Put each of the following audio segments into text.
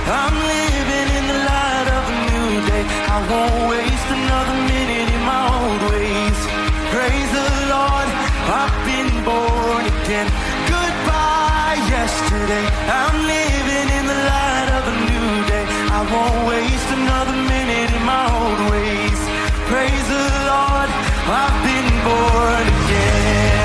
I'm living in the light of a new day. I won't waste another minute in my old ways. Praise the Lord, I've been born again. Goodbye yesterday, I'm living in the light of a new day. I won't waste another minute in my old ways. Praise the Lord, I've been born again.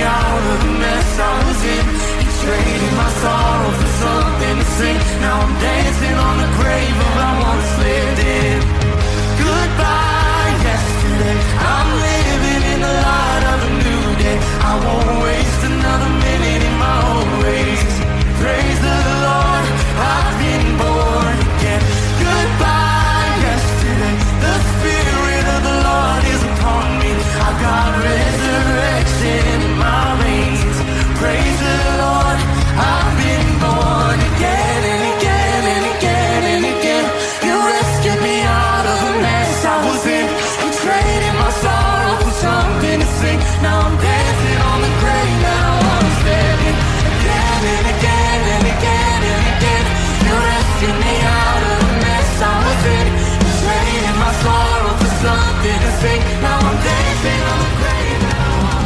Out of the mess I was in, you traded my sorrow for something to sing. Now I'm dancing on the grave of I once lived in. Goodbye yesterday, I'm living in the light of a new day. I won't waste another minute in my own ways. Praise the Lord, I've been born again. Goodbye yesterday, the Spirit of the Lord is upon me. I've got resurrection in my veins. Praise the Lord, I've been born again and again and again and again. You rescued me out of the mess I was in. You traded my sorrow for something to sing. Now I'm dancing on the grave that I once stepped in. Again and again and again and again. You rescued me out of the mess I was in. You traded my sorrow for something to sing. Now I'm dancing on the grave that I once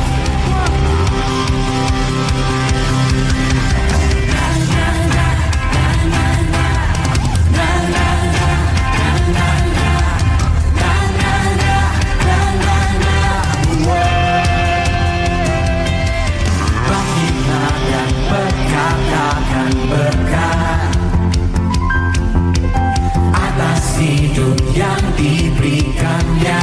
hidup yang diberikannya.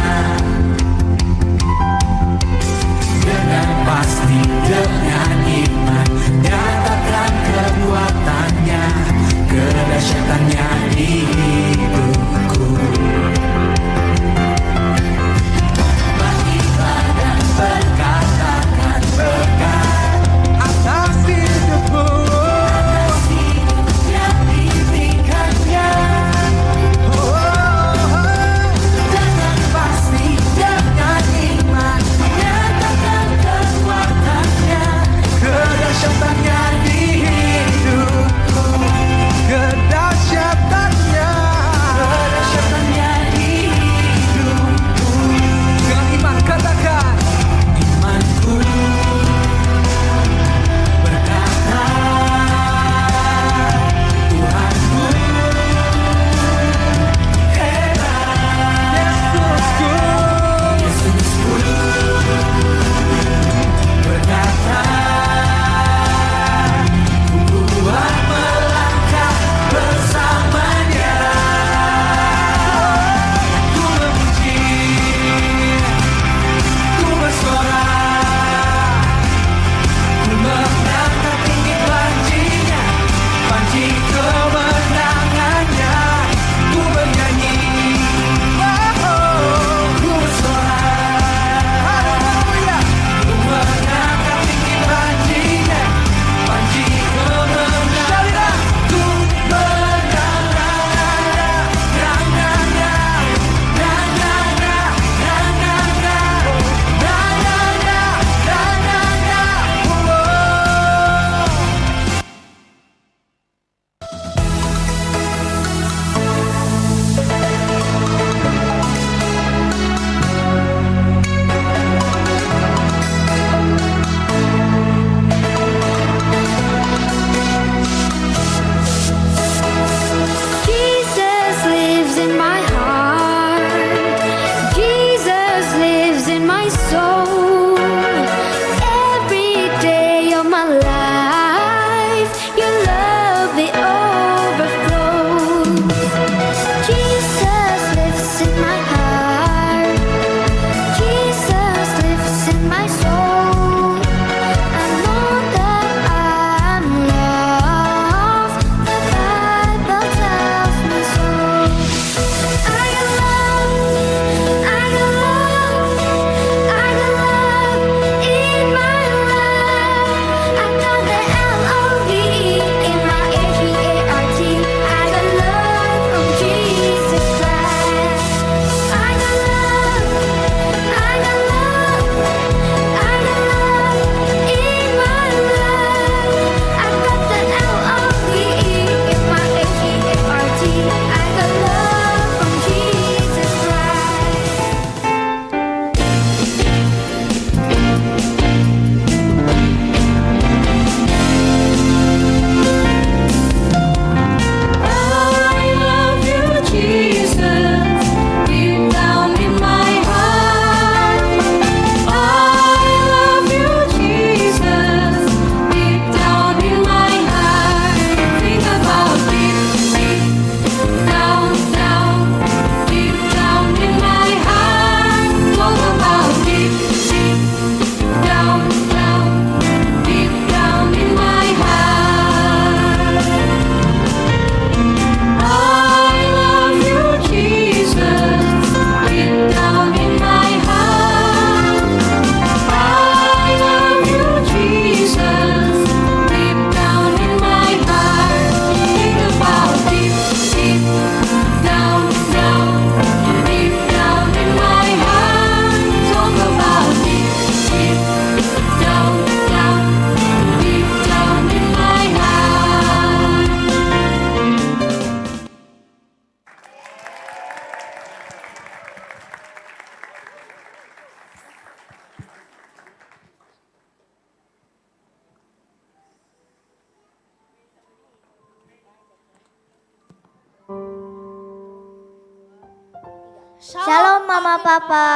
Shalom Mama Papa.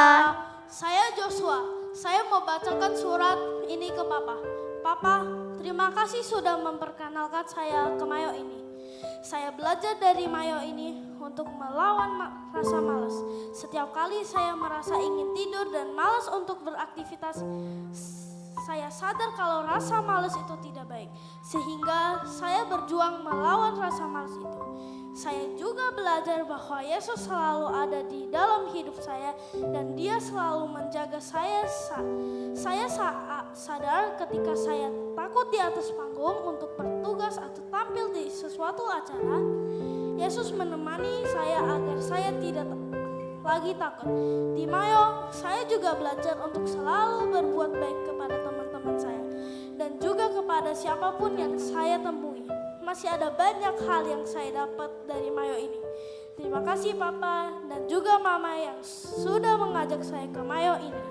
Saya Joshua. Saya mau bacakan surat ini ke Papa. Papa, terima kasih sudah memperkenalkan saya ke Mayo ini. Saya belajar dari Mayo ini untuk melawan rasa malas. Setiap kali saya merasa ingin tidur dan malas untuk beraktivitas, saya sadar kalau rasa malas itu tidak baik. Sehingga saya berjuang melawan rasa malas itu. Saya juga belajar bahwa Yesus selalu ada di dalam hidup saya dan Dia selalu menjaga saya. Saya sadar ketika saya takut di atas panggung untuk bertugas atau tampil di sesuatu acara, Yesus menemani saya agar saya tidak lagi takut. Di Mayo, saya juga belajar untuk selalu berbuat baik kepada teman-teman saya dan juga kepada siapapun yang saya temui. Masih ada banyak hal yang saya dapat dari Mayo ini. Terima kasih Papa dan juga Mama yang sudah mengajak saya ke Mayo ini.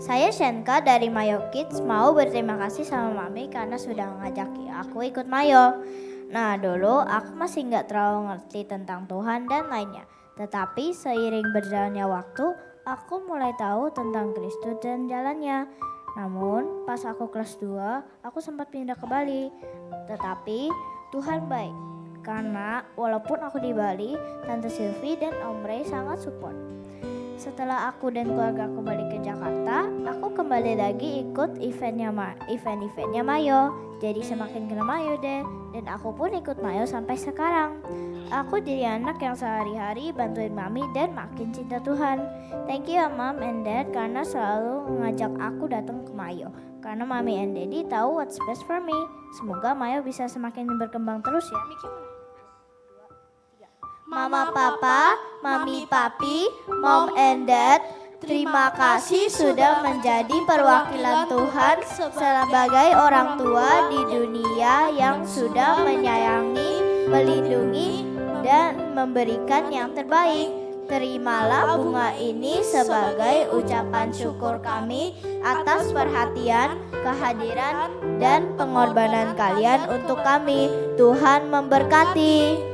Saya Shenka dari Mayo Kids mau berterima kasih sama Mami karena sudah mengajak aku ikut Mayo. Nah dulu aku masih nggak terlalu ngerti tentang Tuhan dan lainnya. Tetapi seiring berjalannya waktu, aku mulai tahu tentang Kristus dan jalannya. Namun pas aku kelas 2, aku sempat pindah ke Bali. Tetapi Tuhan baik, karena walaupun aku di Bali, Tante Sylvie dan Om Ray sangat support. Setelah aku dan keluarga aku balik ke Jakarta, aku kembali lagi ikut event-eventnya Mayo. Jadi semakin kenal Mayo deh, dan aku pun ikut Mayo sampai sekarang. Aku jadi anak yang sehari-hari bantuin Mami dan makin cinta Tuhan. Thank you Mom and Dad karena selalu mengajak aku datang ke Mayo. Karena Mami and Daddy tahu what's best for me. Semoga Mayo bisa semakin berkembang terus ya. Mama Papa, Mami Papi, Mom and Dad, terima kasih sudah menjadi perwakilan Tuhan sebagai orang tua di dunia yang sudah menyayangi, melindungi, dan memberikan yang terbaik. Terimalah bunga ini sebagai ucapan syukur kami atas perhatian, kehadiran, dan pengorbanan kalian untuk kami. Tuhan memberkati.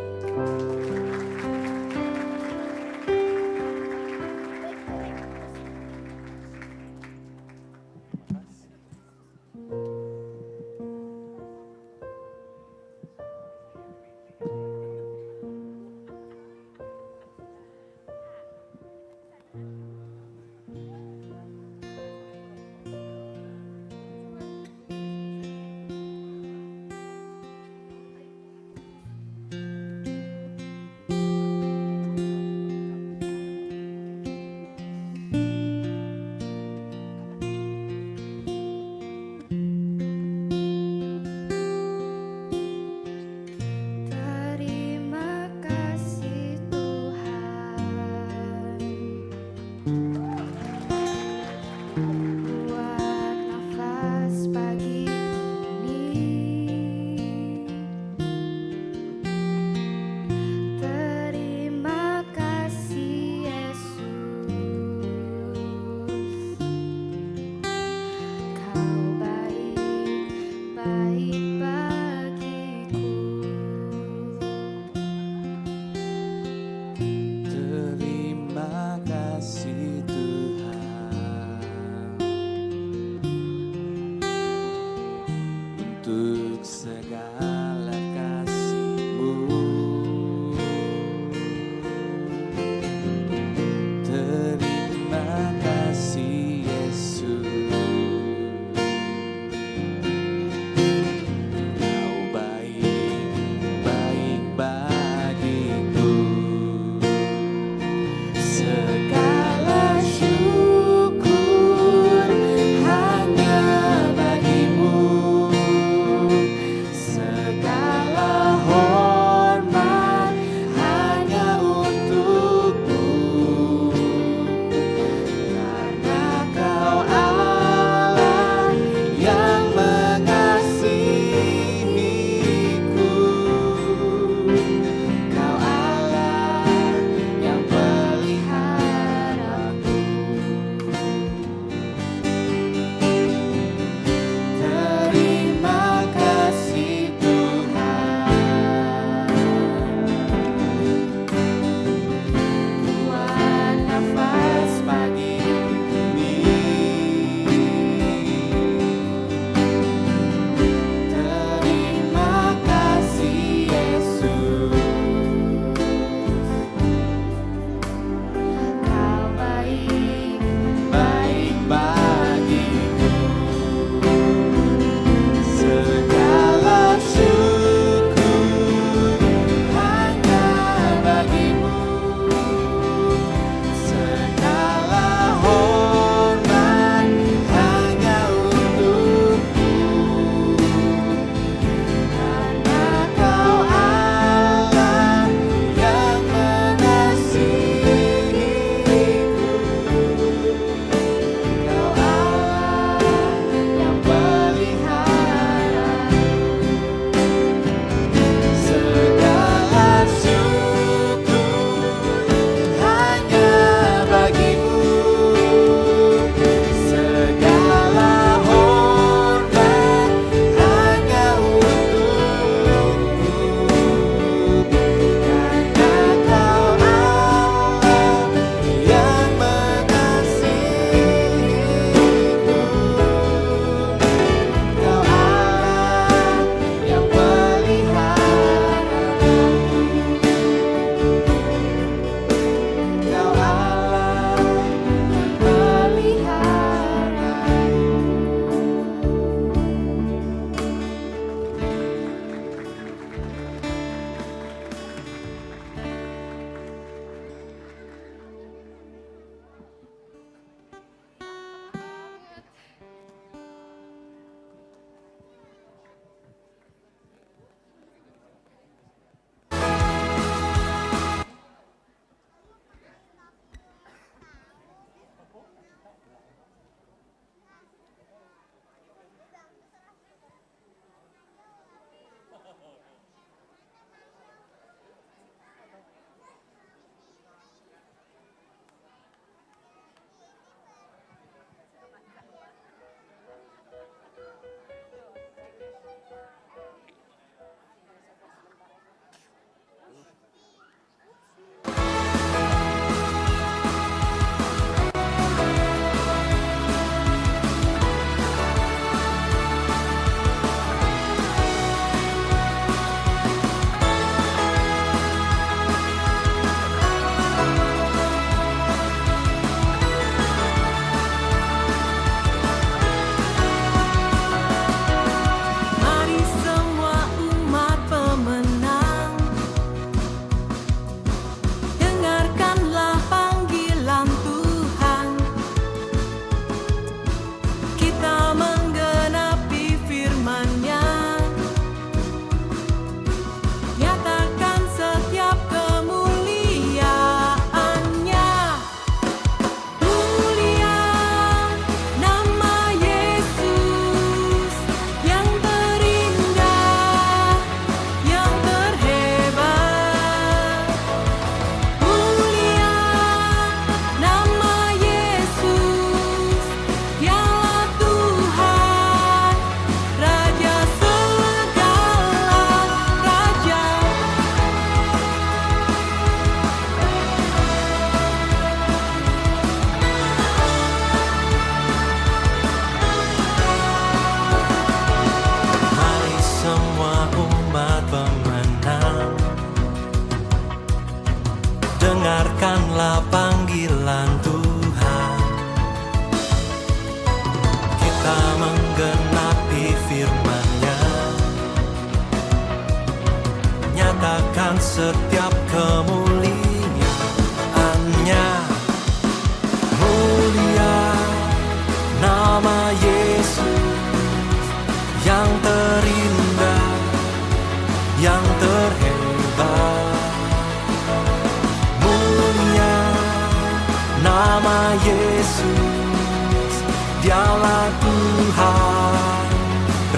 Yesus, Dialah Tuhan,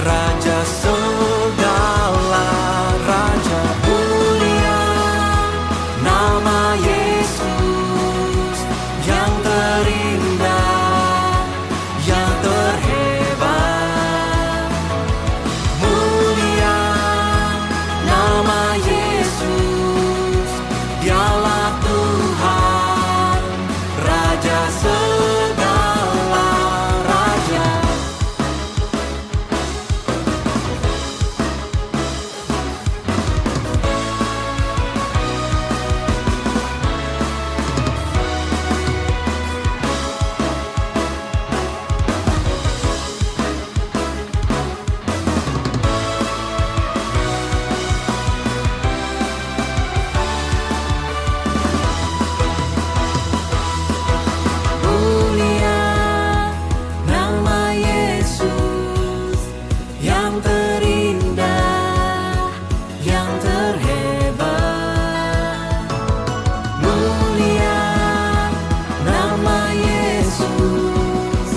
Raja segala raja. Mulia nama Yesus, yang terindah, yang terhebat. Mulia nama Yesus, Dialah Tuhan, Raja segala raja. Mulia nama Yesus, yang terindah, yang terhebat. Mulia nama Yesus,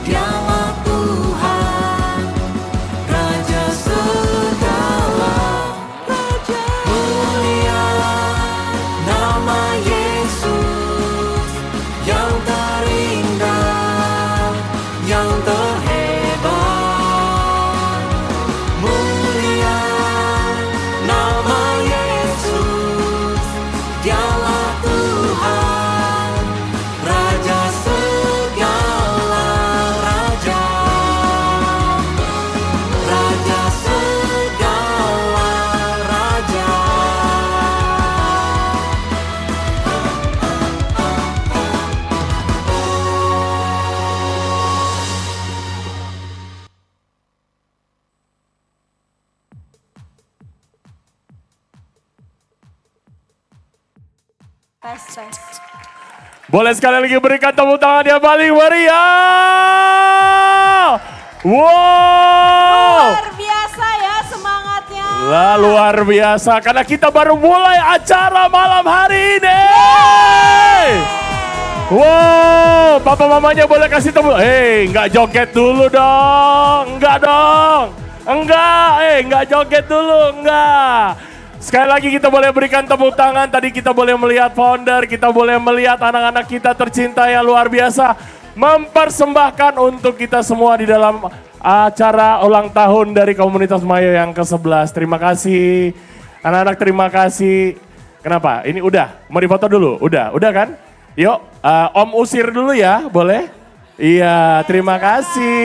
Dialah Tuhan, Raja segala raja. Mulia nama Yesus, yang terindah, yang terhebat. Mulia nama Yesus, Dialah Tuhan, Raja segala raja. Raja segala raja. Boleh sekali lagi berikan tepuk tangan yang paling meriah. Wow. Luar biasa ya semangatnya. Lah, luar biasa karena kita baru mulai acara malam hari ini. Wow, papa mamanya boleh kasih tepuk. Enggak joget dulu dong. Enggak dong. Enggak joget dulu, enggak. Sekali lagi kita boleh berikan tepuk tangan. Tadi kita boleh melihat founder, kita boleh melihat anak-anak kita tercinta yang luar biasa mempersembahkan untuk kita semua di dalam acara ulang tahun dari komunitas Mayo yang ke-11. Terima kasih. Anak-anak terima kasih. Kenapa? Ini udah, mau difoto dulu? Udah kan? Yuk, Om usir dulu ya, boleh? Iya, terima kasih.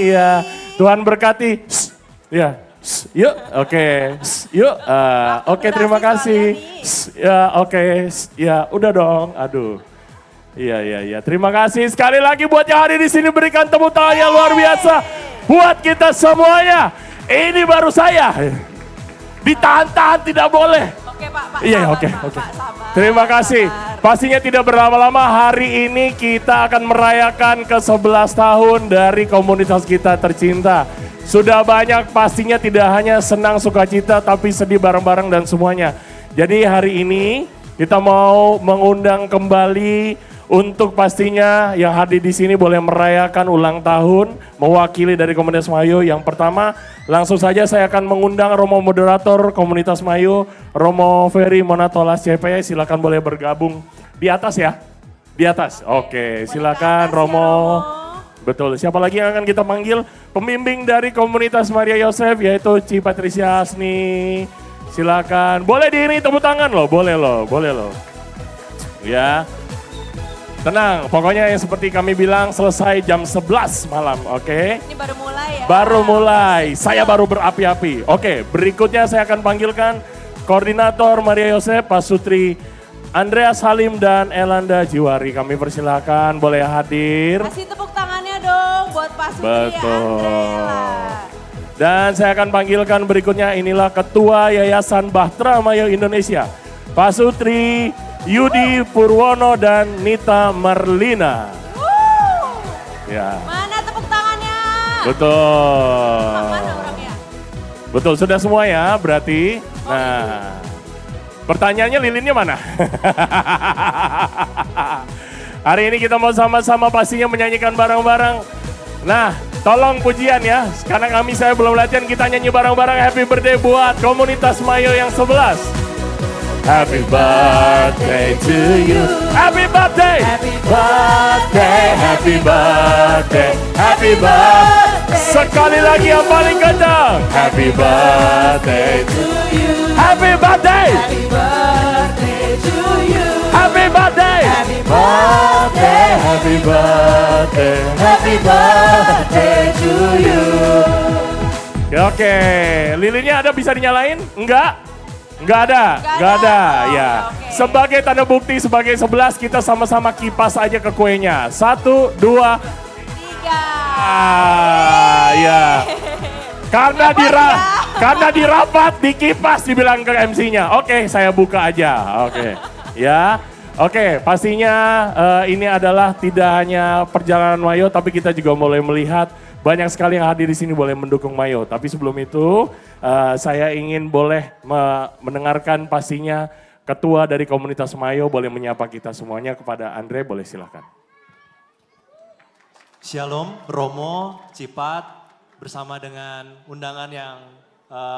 Iya, Tuhan berkati. Iya. Yuk, oke. Yuk, oke, terima kasih. Ya, oke. Ya, udah dong. Aduh. Iya. Terima kasih sekali lagi buat yang hadir di sini, berikan tepuk tangan yang luar biasa buat kita semuanya. Ini baru saya. Ditahan-tahan tidak boleh. Oke Pak. Iya, oke. Terima kasih. Pastinya tidak berlama-lama, hari ini kita akan merayakan ke-11 tahun dari komunitas kita tercinta. Sudah banyak, pastinya tidak hanya senang sukacita tapi sedih bareng-bareng dan semuanya. Jadi hari ini kita mau mengundang kembali untuk pastinya yang hadir di sini boleh merayakan ulang tahun mewakili dari komunitas Mayo. Yang pertama, langsung saja saya akan mengundang Romo moderator komunitas Mayo, Romo Ferry Monatolas CP. Silakan boleh bergabung di atas ya. Di atas. Oke, silakan Romo. Betul. Siapa lagi yang akan kita panggil? Pembimbing dari komunitas Maria Yosef yaitu Ci Patricia Asni. Silakan. Boleh diiringi tepuk tangan loh, boleh loh. Ya. Tenang, pokoknya yang seperti kami bilang selesai jam 11 malam, oke? Ini baru mulai ya? Baru mulai, saya baru berapi-api. Oke, berikutnya saya akan panggilkan Koordinator Maria Yosef, Pak Sutri Andreas Halim dan Elanda Jiwari. Kami persilakan, boleh hadir. Kasih tepuk tangannya dong buat Pak Sutri Andrea. Dan saya akan panggilkan berikutnya, inilah Ketua Yayasan Bahtera Mayo Indonesia, Pak Sutri Yudi Purwono dan Nita Marlina. Ya. Mana tepuk tangannya? Betul. Mana orangnya? Betul, sudah semua ya berarti. Nah, pertanyaannya lilinnya mana? Hari ini kita mau sama-sama pastinya menyanyikan bareng-bareng. Nah, tolong pujian ya. Karena saya belum latihan, kita nyanyi bareng-bareng Happy Birthday buat komunitas Mayo yang 11. Happy birthday to you. Happy birthday. Happy birthday. Happy birthday. Happy birthday. Sekali lagi yang paling kencang. Happy birthday to you. Happy birthday. Happy birthday to you. Happy birthday. Happy birthday. Happy birthday. Happy birthday to you. Oke, lilinnya ada bisa dinyalain? Enggak? Enggak ada, ya. Oke. Sebagai tanda bukti, sebagai 11 kita sama-sama kipas aja ke kuenya. 1, 2, 3. ya. Karena dirapat, dikipas dibilang ke MC-nya. Oke, saya buka aja. Oke, ya. Oke, pastinya ini adalah tidak hanya perjalanan Mayo, tapi kita juga mulai melihat banyak sekali yang hadir di sini boleh mendukung Mayo. Tapi sebelum itu, saya ingin boleh mendengarkan pastinya ketua dari komunitas Mayo boleh menyapa kita semuanya. Kepada Andre, boleh silakan. Shalom, Romo, Cipat, bersama dengan undangan yang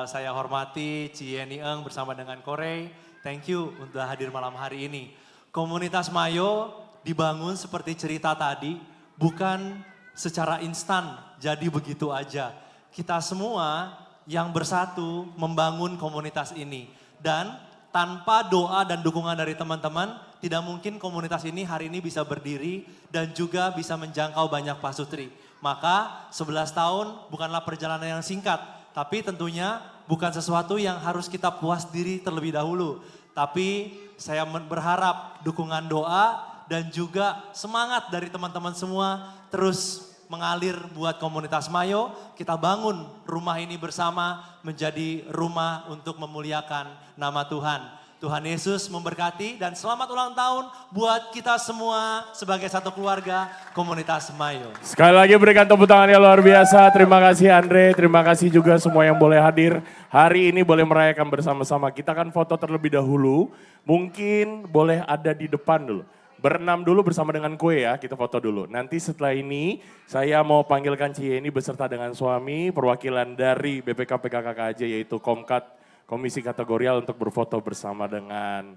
saya hormati, Cieni Eng bersama dengan Korey. Thank you untuk hadir malam hari ini. Komunitas Mayo dibangun seperti cerita tadi, bukan secara instan, jadi begitu aja. Kita semua yang bersatu membangun komunitas ini. Dan tanpa doa dan dukungan dari teman-teman, tidak mungkin komunitas ini hari ini bisa berdiri dan juga bisa menjangkau banyak pasutri. Maka 11 tahun bukanlah perjalanan yang singkat, tapi tentunya bukan sesuatu yang harus kita puas diri terlebih dahulu. Tapi saya berharap dukungan doa dan juga semangat dari teman-teman semua terus mengalir buat komunitas Mayo. Kita bangun rumah ini bersama menjadi rumah untuk memuliakan nama Tuhan. Tuhan Yesus memberkati dan selamat ulang tahun buat kita semua sebagai satu keluarga komunitas Mayo. Sekali lagi berikan tepuk tangan yang luar biasa. Terima kasih Andre, terima kasih juga semua yang boleh hadir. Hari ini boleh merayakan bersama-sama. Kita akan foto terlebih dahulu. Mungkin boleh ada di depan dulu. Berenam dulu bersama dengan kue ya, kita foto dulu. Nanti setelah ini saya mau panggilkan Cieni beserta dengan suami, perwakilan dari BPK PKKKJ yaitu Komkat, Komisi Kategorial untuk berfoto bersama dengan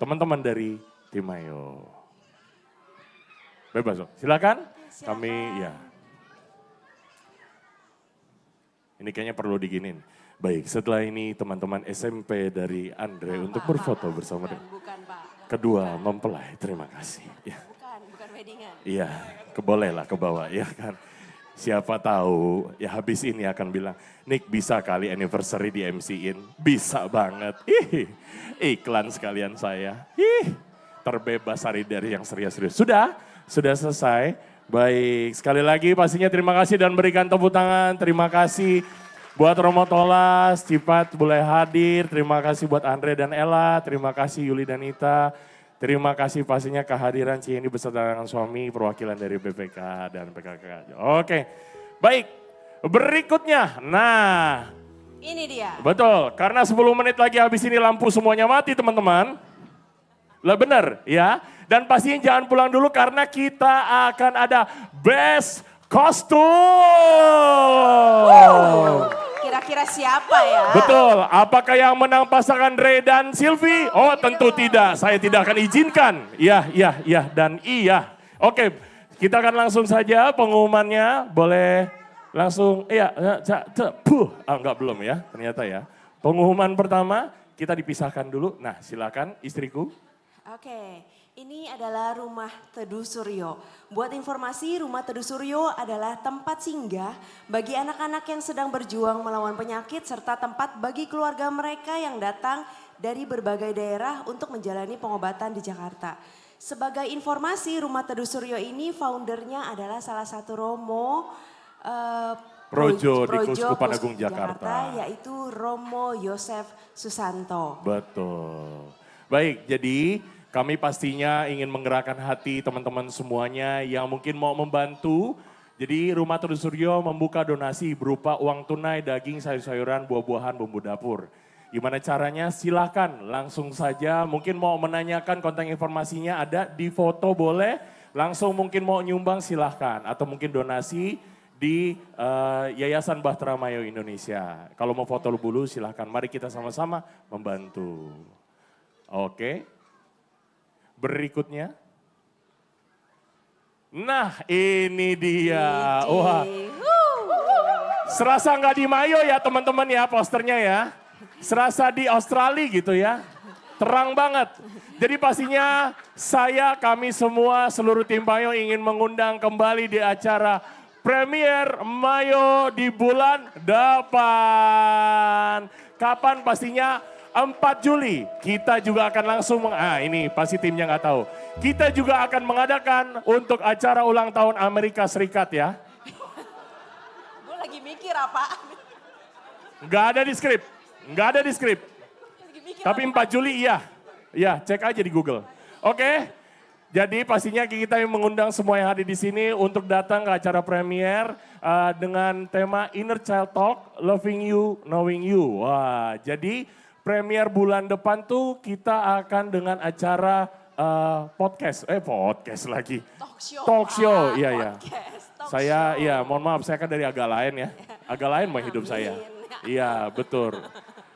teman-teman dari tim Mayo. Bebas, silakan. Kami ya. Ini kayaknya perlu diginin. Baik, setelah ini teman-teman SMP dari Andre untuk berfoto bersama dengan Bukan Pak. kedua mempelai. Terima kasih. Ya. Bukan weddingan. Iya, kebolehlah ke bawah ya kan. Siapa tahu ya habis ini akan bilang, Nick bisa kali anniversary di MC-in. Bisa banget. Iklan sekalian saya. Terbebas hari dari yang serius-serius. Sudah selesai. Baik, sekali lagi pastinya terima kasih dan berikan tepuk tangan. Terima kasih buat Romo Tolas, Cipat boleh hadir. Terima kasih buat Andre dan Ella. Terima kasih Yuli dan Ita. Terima kasih pastinya kehadiran Cieni beserta dengan suami perwakilan dari BPK dan PKK. Oke, baik. Berikutnya, nah. Ini dia. Betul, karena 10 menit lagi habis ini lampu semuanya mati teman-teman. Lah benar ya. Dan pastinya jangan pulang dulu karena kita akan ada best kostum. Kira-kira siapa ya? Betul, apakah yang menang pasangan Ray dan Sylvie? Oh tentu tidak, saya tidak akan izinkan. Iya, dan iya. Oke, kita akan langsung saja pengumumannya, boleh langsung, enggak belum ya ternyata ya. Pengumuman pertama kita dipisahkan dulu, nah silakan istriku. Oke, ini adalah Rumah Teduh Suryo. Buat informasi, Rumah Teduh Suryo adalah tempat singgah bagi anak-anak yang sedang berjuang melawan penyakit serta tempat bagi keluarga mereka yang datang dari berbagai daerah untuk menjalani pengobatan di Jakarta. Sebagai informasi, Rumah Teduh Suryo ini foundernya adalah salah satu Romo Projo di Keuskupan Agung Jakarta. Yaitu Romo Yosef Susanto. Betul. Baik, jadi kami pastinya ingin menggerakkan hati teman-teman semuanya yang mungkin mau membantu. Jadi Rumah Teduh Suryo membuka donasi berupa uang tunai, daging, sayur-sayuran, buah-buahan, bumbu dapur. Gimana caranya? Silakan langsung saja. Mungkin mau menanyakan kontak informasinya ada di foto boleh. Langsung mungkin mau nyumbang silahkan. Atau mungkin donasi di Yayasan Bahtera Mayo Indonesia. Kalau mau foto dulu silahkan. Mari kita sama-sama membantu. Oke. Berikutnya. Nah ini dia. Wah. Serasa nggak di Mayo ya teman-teman ya posternya ya. Serasa di Australia gitu ya. Terang banget. Jadi pastinya kami semua seluruh tim Mayo ingin mengundang kembali di acara Premier Mayo di bulan depan. Kapan pastinya? 4 Juli. Kita juga akan langsung, ini pasti timnya nggak tahu. Kita juga akan mengadakan untuk acara ulang tahun Amerika Serikat ya. Gue lagi mikir apa. Nggak ada di skrip. Nggak ada di skrip. Tapi 4 Juli iya. Iya, cek aja di Google. Oke. Jadi pastinya kita mengundang semua yang hadir di sini untuk datang ke acara premier dengan tema Inner Child Talk, Loving You, Knowing You. Wah, jadi premier bulan depan tuh kita akan dengan acara podcast lagi. Talk show, iya ya. Saya, mohon maaf, saya kan dari agak lain ya. Agak lain mah hidup saya. Iya, betul.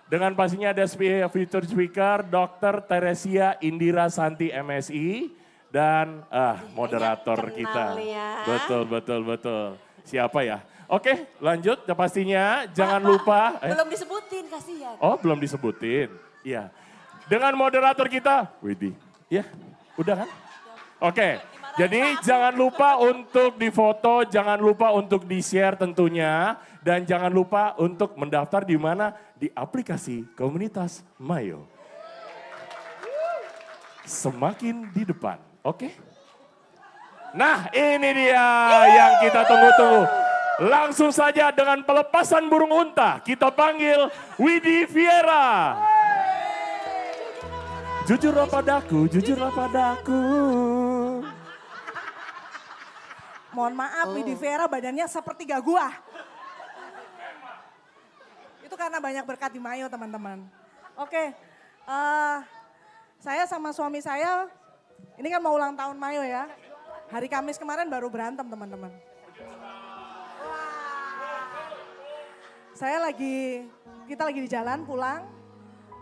Dengan pastinya ada future speaker Dr. Teresia Indira Santi MSI dan moderator kita. Ya. Betul. Siapa ya? Oke, lanjut. Pastinya jangan lupa. Belum disebutin, kasihan. Oh, belum disebutin. Iya. Dengan moderator kita, Widi. Ya, udah kan? Oke. Jadi jangan lupa untuk difoto, jangan lupa untuk di-share tentunya. Dan jangan lupa untuk mendaftar di mana? Di aplikasi komunitas Mayo. Semakin di depan, oke? Nah ini dia yang kita tunggu-tunggu. Langsung saja dengan pelepasan burung unta, kita panggil Widi Viera. Jujurlah padaku, jujurlah padaku. Mohon maaf, Widi Viera badannya sepertiga gua. Itu karena banyak berkat di Mayo, teman-teman. Oke, saya sama suami saya, ini kan mau ulang tahun Mayo ya. Hari Kamis kemarin baru berantem, teman-teman. Kita lagi di jalan pulang,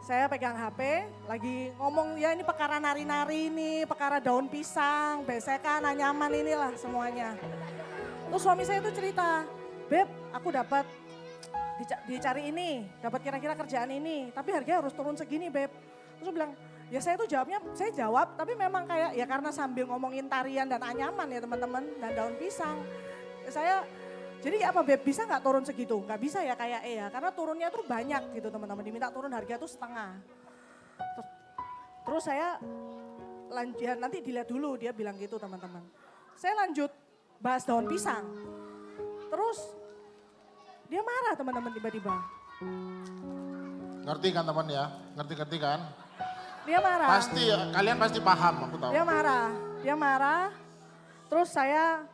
saya pegang HP, lagi ngomong ya ini perkara nari-nari ini, perkara daun pisang, besekan, anyaman inilah semuanya. Terus suami saya tuh cerita, Beb aku dapat dicari ini, dapat kira-kira kerjaan ini, tapi harganya harus turun segini Beb. Terus saya bilang, ya saya tuh saya jawab, tapi memang kayak ya karena sambil ngomongin tarian dan anyaman ya teman-teman, dan daun pisang. Jadi apa Beb bisa nggak turun segitu? Nggak bisa ya kayak ya, karena turunnya tuh banyak gitu teman-teman, diminta turun harga tuh setengah. Terus saya ya nanti dilihat dulu, dia bilang gitu teman-teman. Saya lanjut bahas daun pisang. Terus dia marah teman-teman tiba-tiba. Ngerti kan teman ya? Ngerti kan? Dia marah. Pasti, kalian pasti paham, aku tahu. Dia marah. Terus saya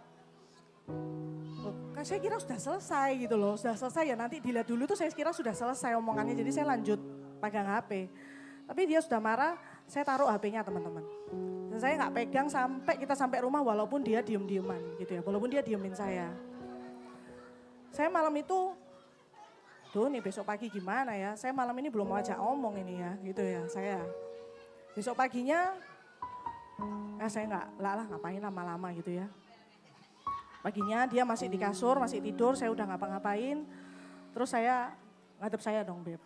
kira sudah selesai gitu loh. Sudah selesai ya nanti dilihat dulu tuh saya kira sudah selesai omongannya. Jadi saya lanjut pegang HP. Tapi dia sudah marah, saya taruh HP-nya teman-teman. Dan saya nggak pegang sampai kita sampai rumah walaupun dia diem-dieman gitu ya. Walaupun dia diemin saya. Saya malam itu, nih besok pagi gimana ya, saya malam ini belum mau ajak omong ini ya, gitu ya saya. Besok paginya, saya ngapain lama-lama gitu ya. Paginya dia masih di kasur, masih tidur, saya udah ngapa-ngapain. Terus saya, ngadep saya dong Beb.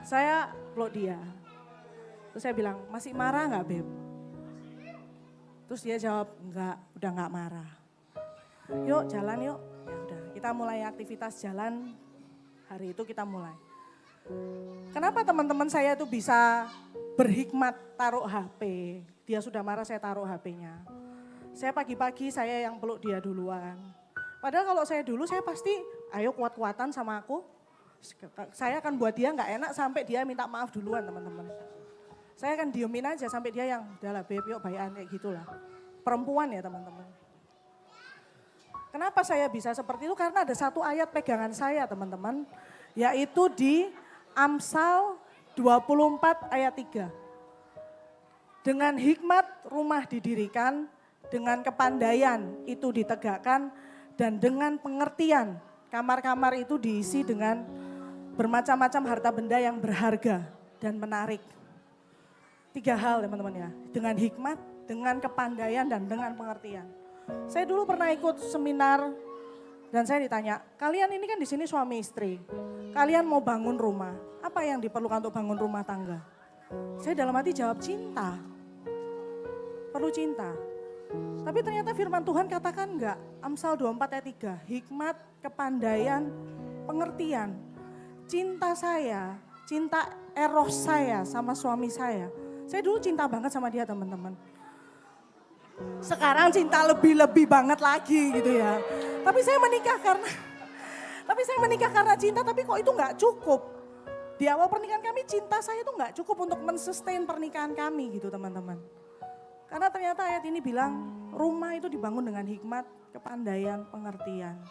Saya peluk dia. Terus saya bilang, masih marah gak Beb? Terus dia jawab, enggak, udah gak marah. Yuk jalan yuk, ya udah kita mulai aktivitas jalan, hari itu kita mulai. Kenapa teman-teman saya itu bisa berhikmat taruh HP, dia sudah marah saya taruh HP-nya. Saya pagi-pagi saya yang peluk dia duluan. Padahal kalau saya dulu saya pasti ayo kuat-kuatan sama aku. Saya akan buat dia gak enak sampai dia minta maaf duluan teman-teman. Saya akan diemin aja sampai dia yang udahlah Beb yuk bayan kayak gitulah. Perempuan ya teman-teman. Kenapa saya bisa seperti itu? Karena ada satu ayat pegangan saya teman-teman. Yaitu di Amsal 24 ayat 3. Dengan hikmat rumah didirikan, dengan kepandaian itu ditegakkan, dan dengan pengertian kamar-kamar itu diisi dengan bermacam-macam harta benda yang berharga dan menarik. 3 hal teman-teman ya, dengan hikmat, dengan kepandaian, dan dengan pengertian. Saya dulu pernah ikut seminar dan saya ditanya, kalian ini kan di sini suami istri, kalian mau bangun rumah, apa yang diperlukan untuk bangun rumah tangga? Saya dalam hati jawab cinta, perlu cinta. Tapi ternyata firman Tuhan katakan enggak, Amsal 24 ayat 3, hikmat, kepandaian, pengertian. Cinta saya, cinta eros saya sama suami saya dulu cinta banget sama dia teman-teman. Sekarang cinta lebih-lebih banget lagi gitu ya. Tapi saya menikah karena cinta, tapi kok itu enggak cukup. Di awal pernikahan kami cinta saya itu enggak cukup untuk mensustain pernikahan kami gitu teman-teman. Karena ternyata ayat ini bilang rumah itu dibangun dengan hikmat, kepandaian, pengertian.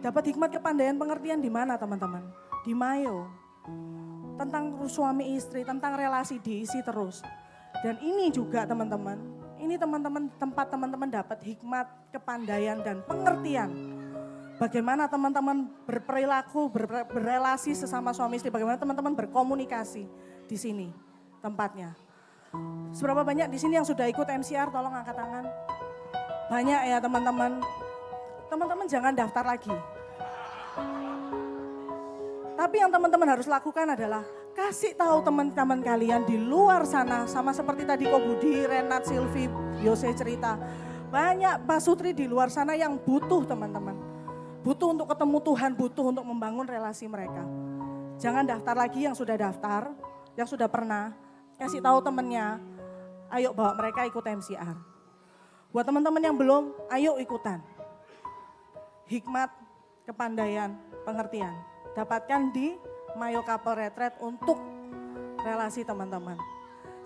Dapat hikmat, kepandaian, pengertian di mana teman-teman? Di Mayo. Tentang suami istri, tentang relasi diisi terus. Dan ini juga teman-teman, ini teman-teman tempat teman-teman dapat hikmat, kepandaian, dan pengertian. Bagaimana teman-teman berperilaku, berrelasi sesama suami istri, bagaimana teman-teman berkomunikasi di sini tempatnya. Seberapa banyak di sini yang sudah ikut MCR, tolong angkat tangan. Banyak ya teman-teman. Teman-teman jangan daftar lagi. Tapi yang teman-teman harus lakukan adalah kasih tahu teman-teman kalian di luar sana. Sama seperti tadi Ko Budi, Renat, Silvi, Yose cerita. Banyak Pak Sutri di luar sana yang butuh teman-teman. Butuh untuk ketemu Tuhan, butuh untuk membangun relasi mereka. Jangan daftar lagi yang sudah daftar, yang sudah pernah. Kasih tahu temennya, ayo bawa mereka ikut MCR. Buat teman-teman yang belum, ayo ikutan. Hikmat, kepandaian, pengertian. Dapatkan di Mayo Couple Retreat untuk relasi teman-teman.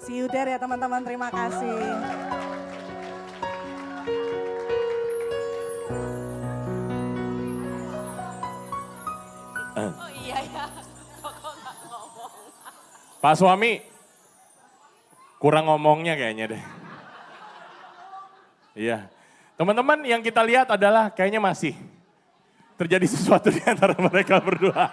See you there ya teman-teman, terima kasih. Oh iya ya, kok nggak ngomong. Pak suami, kurang ngomongnya kayaknya deh. Iya, teman-teman yang kita lihat adalah kayaknya masih terjadi sesuatu di antara mereka berdua.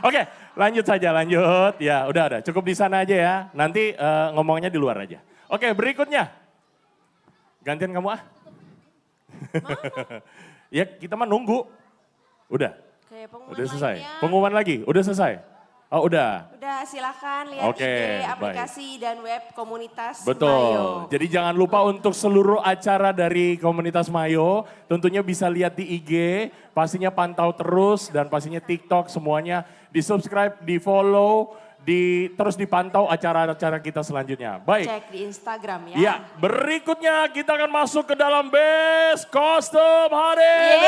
Oke, lanjut saja, lanjut. Ya, udah, cukup di sana aja ya. Nanti ngomongnya di luar aja. Oke, berikutnya. Gantian kamu ah. Ya, kita mah nunggu. Udah. Oke, pengumuman Udah selesai. lainnya. Pengumuman lagi, udah selesai. Oh, udah. Udah silakan lihat Oke, IG, baik. aplikasi dan web komunitas Betul. Mayo. Jadi jangan lupa untuk seluruh acara dari komunitas Mayo, tentunya bisa lihat di IG, pastinya pantau terus dan pastinya TikTok semuanya di-subscribe, di-follow, terus dipantau acara-acara kita selanjutnya. Baik. Cek di Instagram ya. Ya, berikutnya kita akan masuk ke dalam Best Costume hari ini.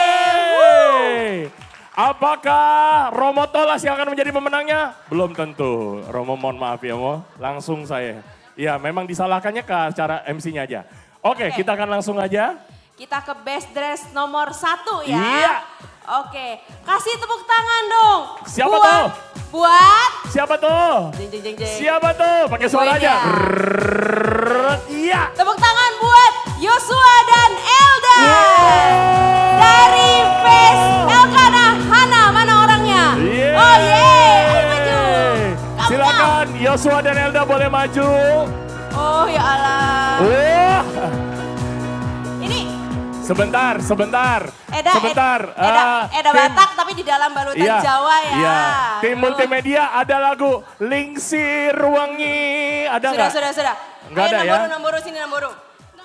Yeay! Apakah Romo Tolas yang akan menjadi pemenangnya? Belum tentu. Romo mohon maaf ya Mo, langsung saya. Ya memang disalahkannya ke acara MC-nya aja. Oke, kita akan langsung aja. Kita ke best dress nomor 1 ya. Iya. Oke, kasih tepuk tangan dong. Siapa tuh? Buat. Siapa tuh? Jeng jeng jeng jeng. Siapa tuh? Pakai suara Gue aja. dia. Iya. Tepuk tangan buat Yosua dan Elda. Dari Face Elkana Hana, mana orangnya? Yeay. Oh yeay, ayo maju. Come Silakan Yosua dan Elda boleh maju. down. Oh ya Allah. Wah. Ini Sebentar. Eda Tim- Batak tapi di dalam balutan Iya, Jawa ya. Iya. Tim multimedia ada lagu Lingsir Wangi. Ada nggak? Sudah. Nggak Ayo ada ya? Namboru sini Namboru.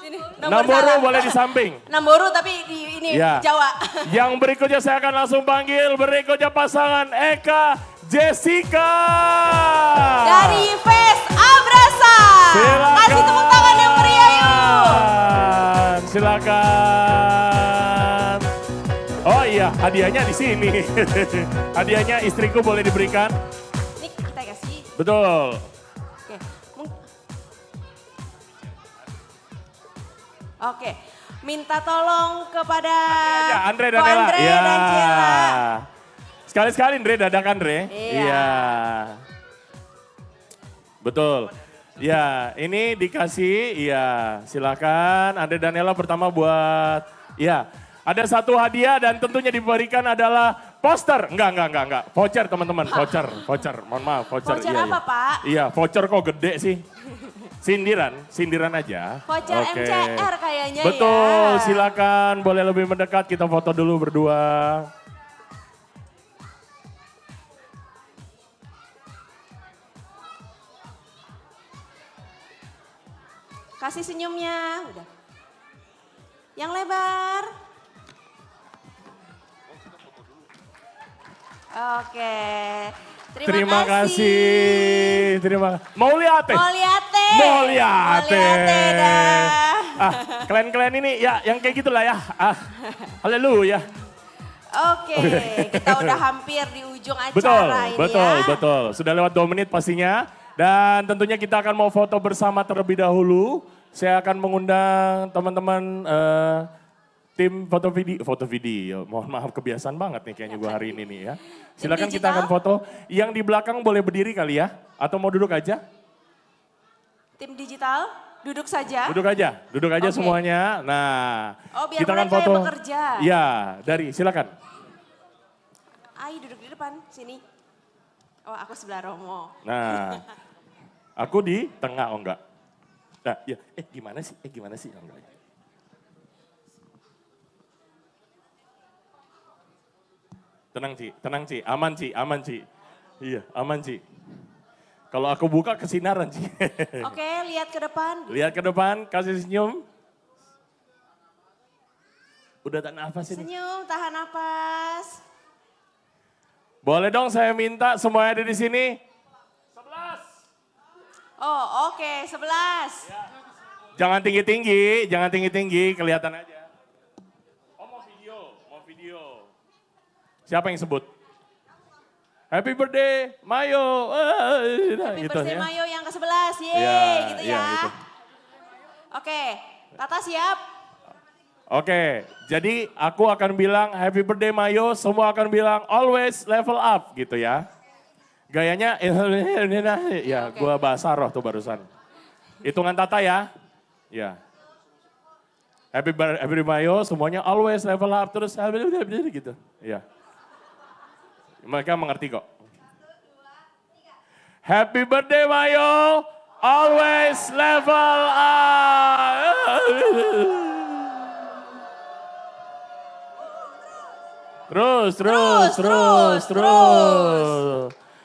Sini. Namboru salah. boleh di samping. Namboru tapi di ini Iya. Jawa. Yang berikutnya saya akan langsung panggil. Berikutnya pasangan Eka Jessica. Dari Face Abrasa. Silakan. Kasih tepuk tangan yang meriah yuk. Silakan. Oh iya, hadiahnya di sini. Hadiahnya istriku boleh diberikan. Ini kita kasih. Betul. Oke. Oke. Minta tolong kepada Andre dan Ko Ella. Andre Ya. dan Ciela. Sekali-sekali Andre, dadakan Andre. Iya. Betul. Ya, ini dikasih, iya silakan Andre dan Ella pertama buat, ya. Ada satu hadiah dan tentunya diberikan adalah poster. Enggak. Voucher teman-teman, voucher. Mohon maaf, voucher. Voucher iya, apa, Pak? Iya, voucher kok gede sih. Sindiran aja. Voucher Oke. MCR kayaknya Betul, ya. silakan boleh lebih mendekat kita foto dulu berdua. Kasih senyumnya, udah. Yang lebar. Oke. Terima kasih. Mau lihat teh? Mau lihat teh. Mau lihat teh. dah. Kalian ini ya yang kayak gitulah ya. Haleluya. Oke, kita udah hampir di ujung acara ini ya. Betul. Sudah lewat 2 menit pastinya. Dan tentunya kita akan mau foto bersama terlebih dahulu. Saya akan mengundang teman-teman tim foto video. Mohon maaf kebiasaan banget nih kayaknya gue hari ini nih ya. Silakan kita akan foto. Yang di belakang boleh berdiri kali ya. Atau mau duduk aja? Tim digital, duduk saja. Duduk aja Oke. semuanya. Nah, Oh, biar kita akan mereka foto. yang bekerja. Iya, silakan. Ayo duduk di depan, sini. Oh, aku sebelah Romo. Nah, aku di tengah, oh enggak. Nah, ya, gimana sih? Oh, enggak. Tenang Ci, aman Ci. Iya, aman Ci. Kalau aku buka kesinaran Ci. Oke, lihat ke depan. Lihat ke depan, kasih senyum. Udah tahan nafas ini. Senyum, tahan napas. Boleh dong saya minta semua yang ada di sini. Oh, oke, 11. Jangan tinggi-tinggi, kelihatan aja. Oh mau video. Siapa yang sebut? Happy birthday, Mayo. Happy Gitu birthday ya. Mayo yang ke-11, yeay Ya, gitu ya, ya. gitu. Oke, Tata siap? Oke, jadi aku akan bilang happy birthday Mayo, semua akan bilang always level up gitu ya. Gayanya, ya gua bahasa roh tuh barusan. Hitungan Tata ya. Ya. Happy birthday Mayo, semuanya always level up, terus gitu. Ya. Mereka mengerti kok. Happy birthday Mayo, always level up. Terus.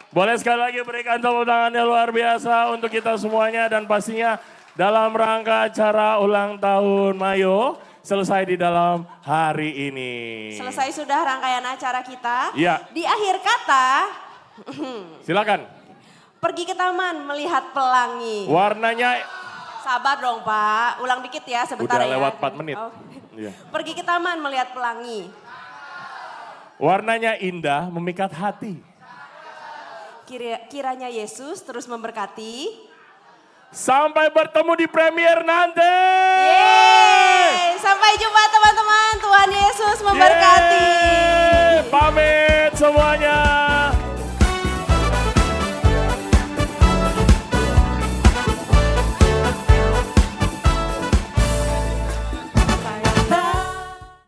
Boleh sekali lagi berikan tepuk tangan yang luar biasa untuk kita semuanya dan pastinya dalam rangka acara ulang tahun Mayo selesai di dalam hari ini. Selesai sudah rangkaian acara kita. Iya. Di akhir kata, Silakan. pergi ke taman melihat pelangi. Warnanya Sabar dong Pak, ulang dikit ya sebentar udah ya. lewat 4 menit. Oh. Iya. Pergi ke taman melihat pelangi. Warnanya indah, memikat hati. Kiranya Yesus terus memberkati. Sampai bertemu di premier nanti. Yeay.